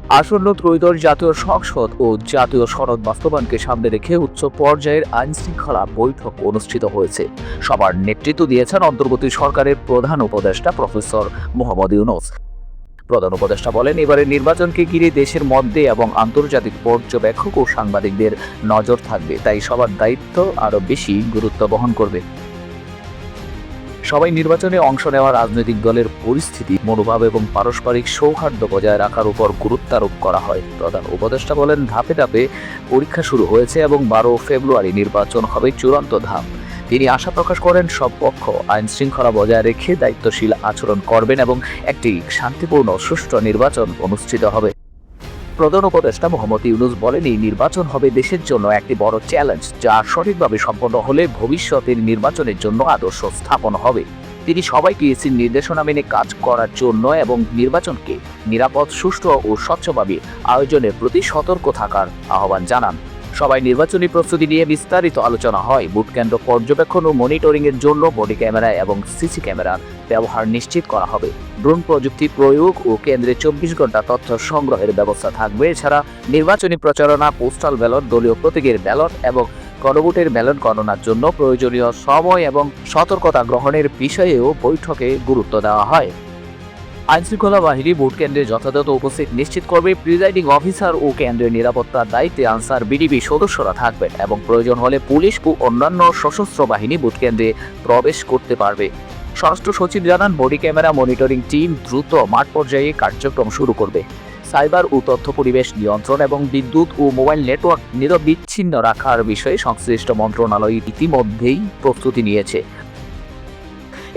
আসন্ন ত্রয়োদশ জাতীয় সংসদ ও জাতীয় সনদ বাস্তবায়নকে সামনে রেখে উচ্চ পর্যায়ের আইন শৃঙ্খলা বৈঠক অনুষ্ঠিত হয়েছে। সবার নেতৃত্ব দিয়েছেন অন্তর্বর্তী সরকারের প্রধান উপদেষ্টা প্রফেসর মোহাম্মদ ইউনূস। প্রধান উপদেষ্টা বলেন, এবারের নির্বাচনকে ঘিরে দেশের মধ্যে এবং আন্তর্জাতিক পর্যবেক্ষক ও সাংবাদিকদের নজর থাকবে, তাই সবার দায়িত্ব আরও বেশি গুরুত্ব বহন করবে। সবাই নির্বাচনে অংশ নেওয়া রাজনৈতিক দলের পরিস্থিতি, মনোভাব এবং পারস্পরিক সৌহার্দ্য বজায় রাখার উপর গুরুত্বারোপ করা হয়। প্রধান উপদেষ্টা বলেন, ধাপে ধাপে পরীক্ষা শুরু হয়েছে এবং 12 ফেব্রুয়ারি নির্বাচন হবে চূড়ান্ত ধাপ। তিনি আশা প্রকাশ করেন, সব পক্ষ আইন শৃঙ্খলা বজায় রেখে দায়িত্বশীল আচরণ করবেন এবং একটি শান্তিপূর্ণ সুষ্ঠু নির্বাচন অনুষ্ঠিত হবে। প্রধান উপদেষ্টা মোহাম্মদ ইউনূস বলেন, এই নির্বাচন হবে দেশের জন্য একটি বড় চ্যালেঞ্জ, যা সঠিকভাবে সম্পন্ন হলে ভবিষ্যতের নির্বাচনের জন্য আদর্শ স্থাপন হবে। তিনি সবাইকে ইসির নির্দেশনা মেনে কাজ করার জন্য এবং নির্বাচনকে নিরাপদ, সুষ্ঠু ও স্বচ্ছভাবে আয়োজনের প্রতি সতর্ক থাকার আহ্বান জানান। সবাই নির্বাচনী প্রস্তুতি নিয়ে বিস্তারিত আলোচনা হয়। ভোট কেন্দ্র পর্যবেক্ষণ ও মনিটরিংয়ের জন্য বডি ক্যামেরা এবং সিসি ক্যামেরার ব্যবহার নিশ্চিত করা হবে। ড্রোন প্রযুক্তি প্রয়োগ ও কেন্দ্রে 24 ঘন্টা তথ্য সংগ্রহের ব্যবস্থা থাকবে। এছাড়া নির্বাচনী প্রচারণা, পোস্টাল ব্যালট, দলীয় প্রতীকের ব্যালট এবং গণভোটের ব্যালট গণনার জন্য প্রয়োজনীয় সময় এবং সতর্কতা গ্রহণের বিষয়েও বৈঠকে গুরুত্ব দেওয়া হয়। আইনশৃঙ্খলা বাহিনী ভোট কেন্দ্রে যথাযথ উপস্থিত নিশ্চিত করবে। প্রিজাইডিং অফিসার ও কেন্দ্রের নিরাপত্তার দায়িত্বে আনসার বিডিবি সদস্যরা থাকবেন এবং প্রয়োজন হলে পুলিশ ও অন্যান্য সশস্ত্র বাহিনী ভোট কেন্দ্রে প্রবেশ করতে পারবে। স্বরাষ্ট্র সচিব জানান, বডি ক্যামেরা মনিটরিং টিম দ্রুত মাঠ পর্যায়ে কার্যক্রম শুরু করবে। সাইবার ও তথ্য পরিবেশ নিয়ন্ত্রণ এবং বিদ্যুৎ ও মোবাইল নেটওয়ার্ক নিরবিচ্ছিন্ন রাখার বিষয়ে সংশ্লিষ্ট মন্ত্রণালয় ইতিমধ্যেই প্রস্তুতি নিয়েছে।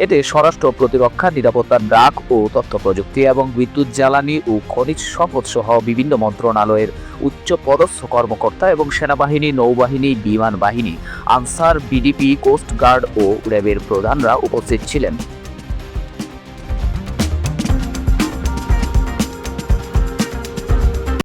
এতে স্বরাষ্ট্র, প্রতিরক্ষা, নিরাপত্তা, ডাক ও তথ্য প্রযুক্তি এবং বিদ্যুৎ, জ্বালানি ও খনিজ সম্পদ সহ বিভিন্ন মন্ত্রণালয়ের উচ্চ পদস্থ কর্মকর্তা এবং সেনাবাহিনী, নৌবাহিনী, বিমান বাহিনী, আনসার, বিডিপি, কোস্ট গার্ড ও র্যাবের প্রধানরা উপস্থিত ছিলেন।